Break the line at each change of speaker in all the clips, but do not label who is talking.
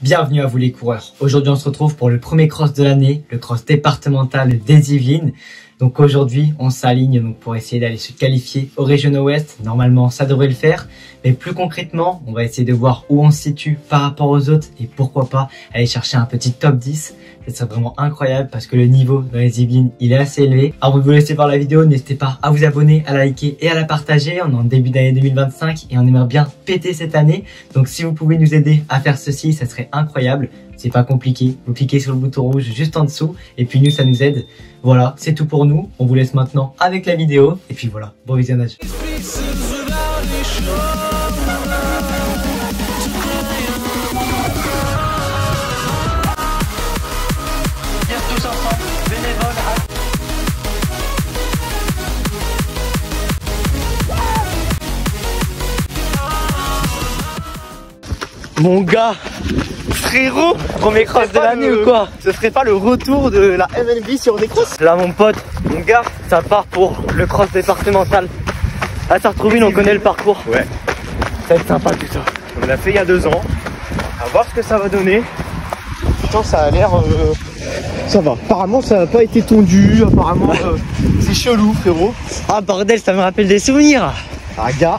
Bienvenue à vous les coureurs. Aujourd'hui on se retrouve pour le premier cross de l'année, le cross départemental des Yvelines. Donc aujourd'hui on s'aligne donc pour essayer d'aller se qualifier au Régional Ouest. Normalement ça devrait le faire, mais plus concrètement on va essayer de voir où on se situe par rapport aux autres et pourquoi pas aller chercher un petit top 10. Ça serait vraiment incroyable parce que le niveau dans les Yvelines il est assez élevé. Avant de vous laisser voir la vidéo, n'hésitez pas à vous abonner, à la liker et à la partager. On est en début d'année 2025 et on aimerait bien péter cette année. Donc si vous pouvez nous aider à faire ceci, ça serait incroyable. C'est pas compliqué, vous cliquez sur le bouton rouge juste en dessous et puis nous ça nous aide. Voilà, c'est tout pour nous. On vous laisse maintenant avec la vidéo et puis voilà, bon visionnage.
Mon gars, frérot, premier cross de l'année ou quoi? Ce serait pas le retour de la MNB sur des crosses? Là mon pote, mon gars, ça part pour le cross départemental. À Sartrouville, on connaît le parcours. Ouais. Ça va être sympa tout ça. On l'a fait il y a 2 ans. À voir ce que ça va donner. Putain, ça a l'air... Ça va. Apparemment, ça n'a pas été tondu. Apparemment, c'est chelou, frérot.
Ah bordel, ça me rappelle des souvenirs.
Ah gars.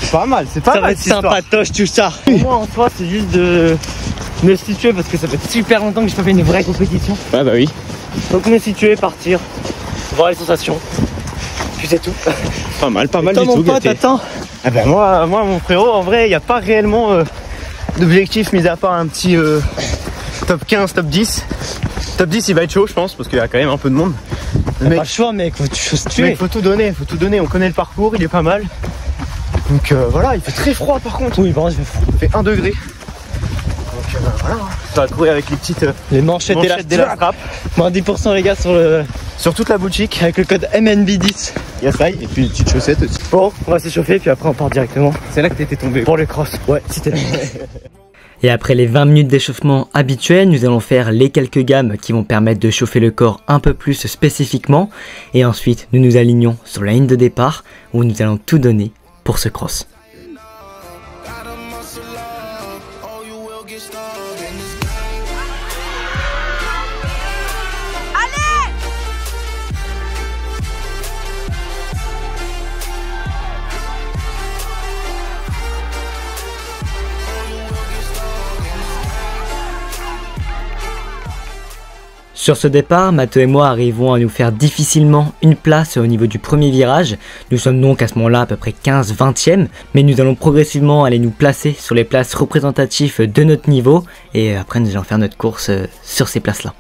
C'est pas mal, c'est pas
ça
mal.
Ça va être sympatoche tout ça.
Pour moi en soi c'est juste de me situer parce que ça fait super longtemps que j'ai pas fait une vraie compétition.
Ouais bah oui.
Donc me situer, partir, voir les sensations. Puis c'est tout.
Pas mal
toi,
du
mon
tout.
Pote, attends. Ah ben moi mon frérot, en vrai il n'y a pas réellement d'objectif mis à part un petit top 15, top 10. Top 10 il va être chaud je pense parce qu'il y a quand même un peu de monde.
Mais pas le choix mec,
faut tout donner, on connaît le parcours, il est pas mal. Donc voilà, il fait très froid par contre.
Oui, bon, il
fait 1 degré. Donc voilà, ça va courir avec les petites
les manchettes
de la strap.
Moins 10% les gars
sur toute la boutique
avec le code MNB10.
Yes, et puis les petites chaussettes aussi.
Bon, on va s'échauffer puis après on part directement.
C'est là que t'étais tombé
pour le cross.
Ouais, si t'es là.
Et après les 20 minutes d'échauffement habituels, nous allons faire les quelques gammes qui vont permettre de chauffer le corps un peu plus spécifiquement. Et ensuite, nous nous alignons sur la ligne de départ où nous allons tout donner pour ce cross. Sur ce départ, Mathieu et moi arrivons à nous faire difficilement une place au niveau du premier virage. Nous sommes donc à ce moment-là à peu près 15-20e, mais nous allons progressivement aller nous placer sur les places représentatives de notre niveau et après nous allons faire notre course sur ces places-là.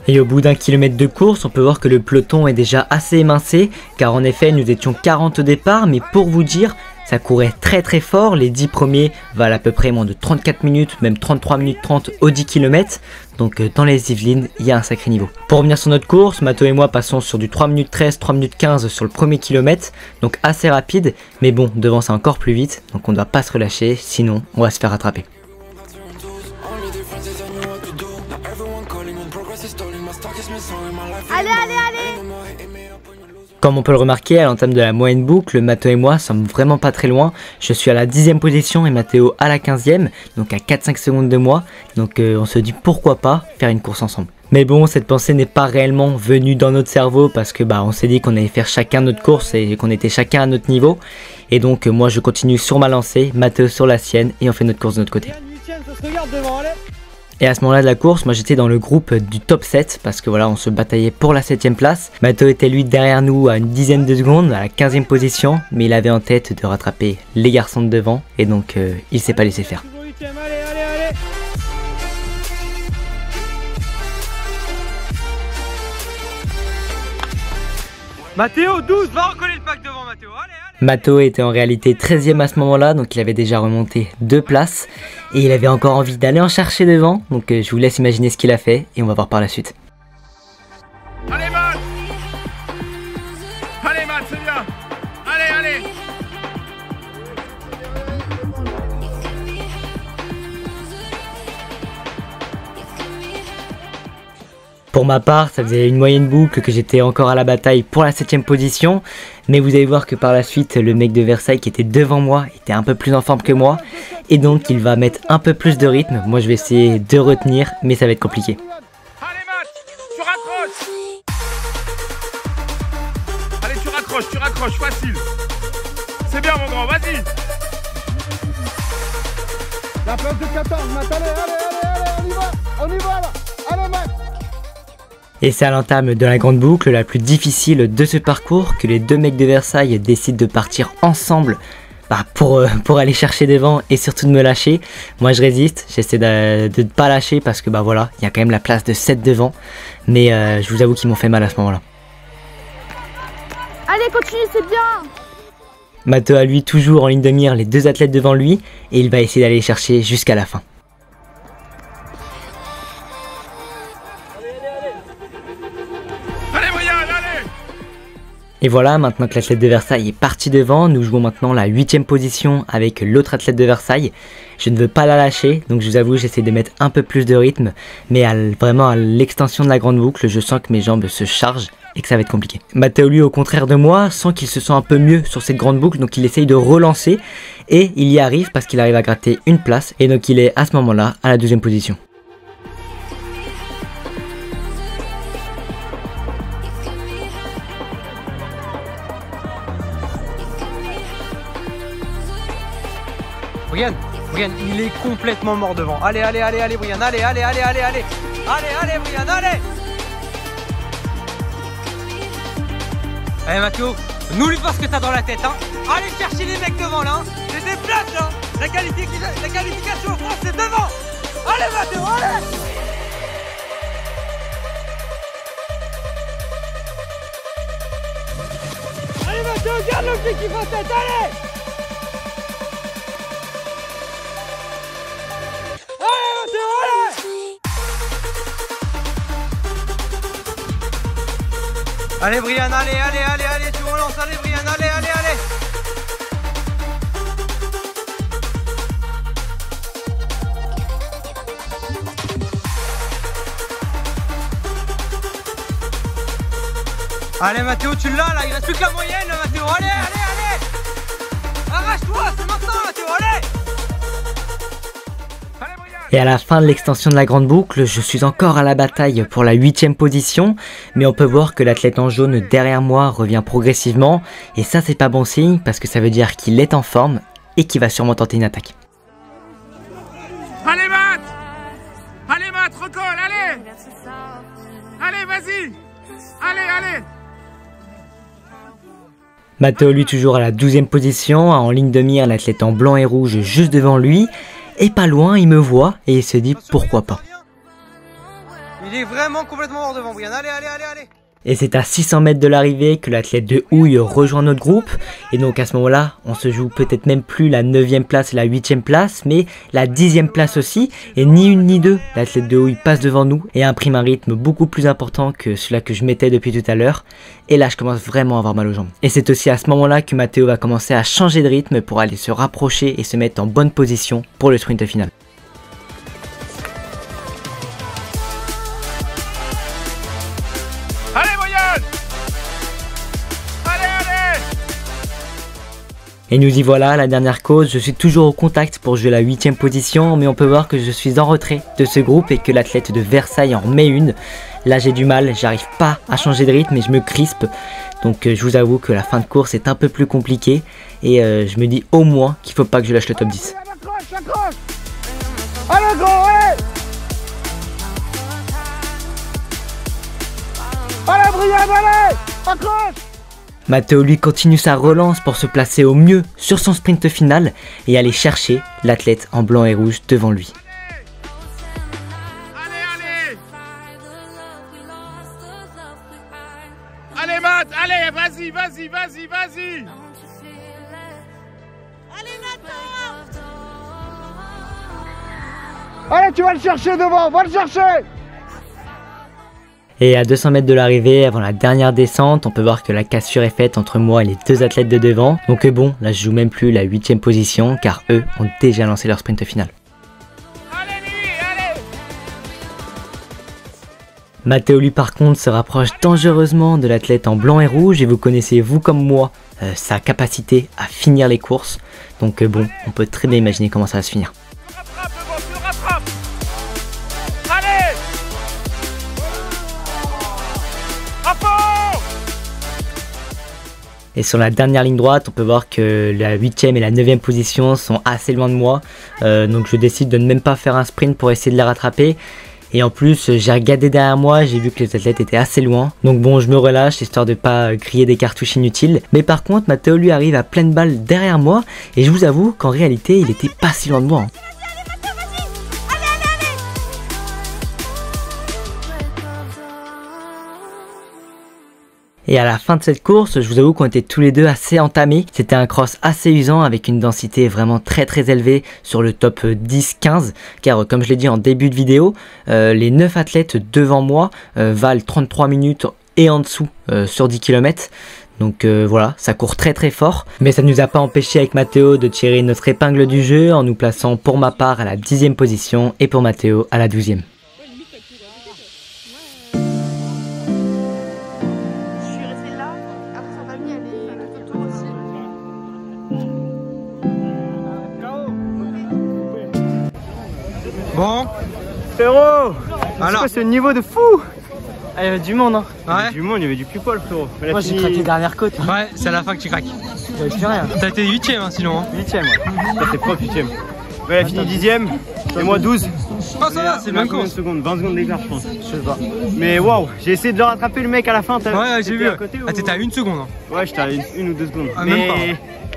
Et au bout d'1 kilomètre de course, on peut voir que le peloton est déjà assez émincé, car en effet nous étions 40 au départ, mais pour vous dire, ça courait très fort, les 10 premiers valent à peu près moins de 34 minutes, même 33 minutes 30 au 10 km. Donc dans les Yvelines, il y a un sacré niveau. Pour revenir sur notre course, Mathieu et moi passons sur du 3 minutes 13, 3 minutes 15 sur le premier kilomètre. Donc assez rapide, mais bon, devant c'est encore plus vite. Donc on ne doit pas se relâcher, sinon on va se faire rattraper.
Allez.
Comme on peut le remarquer, à l'entame de la moyenne boucle, Mathieu et moi sommes vraiment pas très loin. Je suis à la 10e position et Mathieu à la 15e, donc à 4-5 secondes de moi. Donc on se dit pourquoi pas faire une course ensemble. Mais bon, cette pensée n'est pas réellement venue dans notre cerveau parce que on s'est dit qu'on allait faire chacun notre course et qu'on était chacun à notre niveau. Et donc moi je continue sur ma lancée, Mathieu sur la sienne et on fait notre course de notre côté. Et à ce moment-là de la course, moi j'étais dans le groupe du top 7 parce que voilà, on se bataillait pour la 7ème place. Mathieu était lui derrière nous à une dizaine de secondes, à la 15e position, mais il avait en tête de rattraper les garçons de devant et donc il s'est pas laissé faire.
Allez.
Mathéo 12, va recoller le pack devant Mathéo, allez.
Mathieu était en réalité 13e à ce moment-là, donc il avait déjà remonté 2 places et il avait encore envie d'aller en chercher devant, donc je vous laisse imaginer ce qu'il a fait et on va voir par la suite.
Allez Matt, c'est bien. Allez.
Pour ma part, ça faisait une moyenne boucle que j'étais encore à la bataille pour la 7ème position. Mais vous allez voir que par la suite, le mec de Versailles qui était devant moi était un peu plus en forme que moi. Et donc il va mettre un peu plus de rythme. Moi je vais essayer de retenir, mais ça va être compliqué.
Allez Matt, tu raccroches. Allez, tu raccroches, facile. C'est bien mon grand, vas-y.
La place de 14, Matt, allez, on y va là. Allez Matt.
Et c'est à l'entame de la grande boucle la plus difficile de ce parcours que les deux mecs de Versailles décident de partir ensemble pour aller chercher devant et surtout de me lâcher. Moi je résiste, j'essaie de ne pas lâcher parce que voilà, il y a quand même la place de 7 devant. Mais je vous avoue qu'ils m'ont fait mal à ce moment-là.
Allez, continue, c'est bien.
Matteo a lui toujours en ligne de mire les deux athlètes devant lui et il va essayer d'aller chercher jusqu'à la fin.
Allez Brian, allez.
Et voilà, maintenant que l'athlète de Versailles est parti devant, nous jouons maintenant la 8e position avec l'autre athlète de Versailles. Je ne veux pas la lâcher, donc je vous avoue, j'essaie de mettre un peu plus de rythme, mais vraiment à l'extension de la grande boucle, je sens que mes jambes se chargent et que ça va être compliqué. Matteo, lui, au contraire de moi, sent qu'il se sent un peu mieux sur cette grande boucle, donc il essaye de relancer et il y arrive parce qu'il arrive à gratter une place et donc il est à ce moment-là à la 2e position.
Brian, il est complètement mort devant. Allez, Brian, allez, Brian, allez. Allez, Matteo, n'oublie pas ce que t'as dans la tête, hein. Allez chercher les mecs devant, là. C'est des places, là. La qualification en France, c'est devant. Allez, Matteo, allez. Allez, Matteo, garde l'objectif en tête, allez. Allez Brian, allez, tu relances, allez Brian, allez. Allez Matteo, tu l'as là, il reste plus que la moyenne là, Matteo, allez. Arrache-toi, c'est maintenant Matteo, allez.
Et à la fin de l'extension de la grande boucle, je suis encore à la bataille pour la 8e position, mais on peut voir que l'athlète en jaune derrière moi revient progressivement, et ça c'est pas bon signe parce que ça veut dire qu'il est en forme et qu'il va sûrement tenter une attaque.
Allez Matt, recolle, allez. Allez, vas-y. Allez.
Matteo lui toujours à la 12e position, en ligne de mire l'athlète en blanc et rouge juste devant lui. Et pas loin, il me voit et il se dit pourquoi pas.
Il est vraiment complètement mort devant Brian, allez.
Et c'est à 600 mètres de l'arrivée que l'athlète de Houille rejoint notre groupe. Et donc à ce moment-là, on se joue peut-être même plus la 9e place et la 8e place, mais la 10e place aussi. Et ni une ni deux, l'athlète de Houille passe devant nous et imprime un rythme beaucoup plus important que celui que je mettais depuis tout à l'heure. Et là, je commence vraiment à avoir mal aux jambes. Et c'est aussi à ce moment-là que Matteo va commencer à changer de rythme pour aller se rapprocher et se mettre en bonne position pour le sprint final.
Allez Brian. Allez.
Et nous y voilà à la dernière course, je suis toujours au contact pour jouer la 8e position, mais on peut voir que je suis en retrait de ce groupe et que l'athlète de Versailles en remet une. Là j'ai du mal, j'arrive pas à changer de rythme et je me crispe. Donc je vous avoue que la fin de course est un peu plus compliquée et je me dis au moins qu'il faut pas que je lâche le top 10.
Accroche. Allez gros, allez. Allez Brian, allez. Accroche.
Matteo lui continue sa relance pour se placer au mieux sur son sprint final et aller chercher l'athlète en blanc et rouge devant lui.
Allez Matt, allez, vas-y.
Allez, Nathan.
Allez, tu vas le chercher devant, va le chercher.
Et à 200 mètres de l'arrivée, avant la dernière descente, on peut voir que la cassure est faite entre moi et les deux athlètes de devant. Donc bon, là je joue même plus la 8e position car eux ont déjà lancé leur sprint final. Matteo lui par contre se rapproche dangereusement de l'athlète en blanc et rouge et vous connaissez vous comme moi
sa capacité à finir les courses. Donc bon, on peut très bien imaginer comment ça va se finir.
Rattrape devant, tu le rattrapes. Allez. À fond.
Et sur la dernière ligne droite, on peut voir que la 8e et la 9e position sont assez loin de moi. Donc je décide de ne même pas faire un sprint pour essayer de les rattraper. Et en plus, j'ai regardé derrière moi, j'ai vu que les athlètes étaient assez loin. Donc bon, je me relâche, histoire de pas griller des cartouches inutiles. Mais par contre, Matteo lui arrive à pleine balle derrière moi. Et je vous avoue qu'en réalité, il était pas si loin de moi. Hein. Et à la fin de cette course, je vous avoue qu'on était tous les deux assez entamés. C'était un cross assez usant avec une densité vraiment très élevée sur le top 10-15. Car comme je l'ai dit en début de vidéo, les 9 athlètes devant moi valent 33 minutes et en dessous sur 10 km. Donc voilà, ça court très fort. Mais ça ne nous a pas empêché avec Matteo de tirer notre épingle du jeu en nous plaçant pour ma part à la 10e position et pour Matteo à la 12e.
Bon,
Frérot,
alors
c'est le niveau de fou. Ah, il y avait du monde, hein.
Ouais.
Du monde, il y avait du people, frérot.
Moi j'ai craqué dernière côte.
Ouais, c'est à la fin que tu craques.
J'avais plus rien.
T'as été 8ème hein, sinon. Hein.
8ème, ouais. T'es propre 8ème. Ouais, elle a fini 10ème et moi 12.
Oh, ça va, c'est le même course.
20 secondes d'écart, je pense. Je sais pas. Mais waouh, j'ai essayé de le rattraper le mec à la fin.
Ouais, j'ai vu.
Ah,
t'étais à 1 seconde. Hein.
Ouais, j'étais à 1 ou 2 secondes.
Ah, même pas.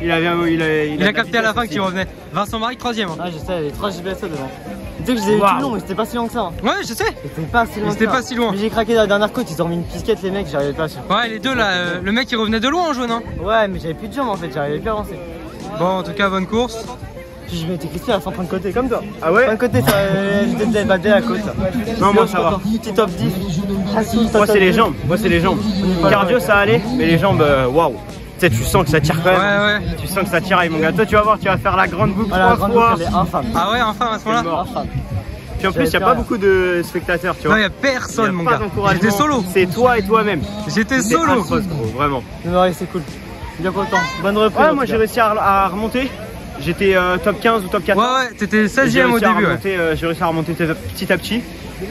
Il a
capté à la fin que tu revenais. Vincent Marie 3ème. Hein.
Ah, je sais, il y avait 3 GBSO devant. Tu sais que je les ai eu tout le long, mais c'était pas si long que ça. Hein.
Ouais, je sais.
C'était pas si loin.
C'était pas si loin.
Mais j'ai craqué la dernière côte, ils ont remis une pisquette, les mecs, j'arrivais pas à suivre.
Ouais, les deux là, le mec il revenait de loin en jaune. Hein.
Ouais, mais j'avais plus de jambes en fait, j'arrivais plus à avancer.
Bon, en tout cas, bonne course.
Puis je m'étais crispé à 130 de côté, comme toi.
Ah ouais?
De côté, j'étais de la la côte. Là.
Non, moi ça va.
Petit top 10.
Moi c'est les jambes. Cardio ça allait, mais les jambes, waouh. Tu sais, tu sens que ça tire quand même.
Ouais.
Tu sens que ça tire, mon gars. Toi, tu vas voir, tu vas faire la grande boucle 3
voilà, la grande
fois.
boucle, elle est infâme.
Ah ouais, enfin à ce moment-là.
Infâme.
Puis en plus, il n'y a pas beaucoup de spectateurs, tu vois.
Non, il y a personne, mon gars. J'étais solo.
C'est toi et toi-même.
J'étais solo.
Atroce, gros, vraiment.
Ouais, c'est cool. Bien content. Bonne reprise.
Ouais, moi j'ai réussi à remonter. J'étais top 15 ou top 14.
Ouais, t'étais 16ème au début.
J'ai réussi à remonter petit à petit.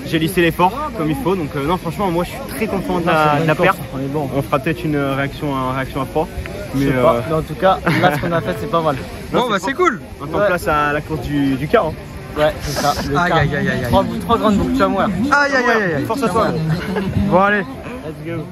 J'ai lissé l'effort comme il faut. Donc non, franchement, moi je suis très content de la perte.
On est bon.
On fera peut-être une réaction à froid.
Mais en tout cas, là ce qu'on a fait c'est pas mal.
Bon bah c'est cool.
On est en place à la course du quart. Hein.
Ouais, c'est ça.
Aïe.
3 grandes boucles, tu vas mourir.
Aïe.
Force à toi.
Bon allez.
Let's go.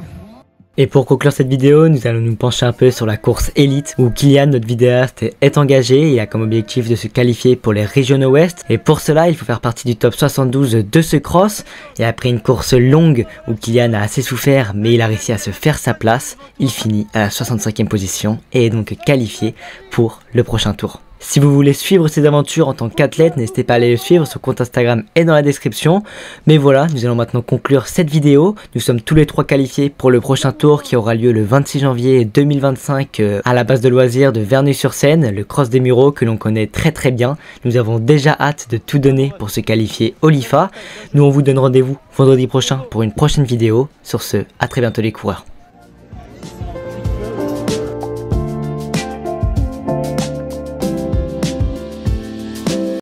Et pour conclure cette vidéo, nous allons nous pencher un peu sur la course élite où Kylian, notre vidéaste, est engagé et a comme objectif de se qualifier pour les régionaux ouest. Et pour cela, il faut faire partie du top 72 de ce cross. Et après une course longue où Kylian a assez souffert mais il a réussi à se faire sa place, il finit à la 65e position et est donc qualifié pour le prochain tour. Si vous voulez suivre ses aventures en tant qu'athlète, n'hésitez pas à aller le suivre, son compte Instagram est dans la description. Mais voilà, nous allons maintenant conclure cette vidéo. Nous sommes tous les 3 qualifiés pour le prochain tour qui aura lieu le 26 janvier 2025 à la base de loisirs de Verneuil-sur-Seine, le cross des Mureaux que l'on connaît très bien. Nous avons déjà hâte de tout donner pour se qualifier au LIFA. Nous on vous donne rendez-vous vendredi prochain pour une prochaine vidéo. Sur ce, à très bientôt les coureurs.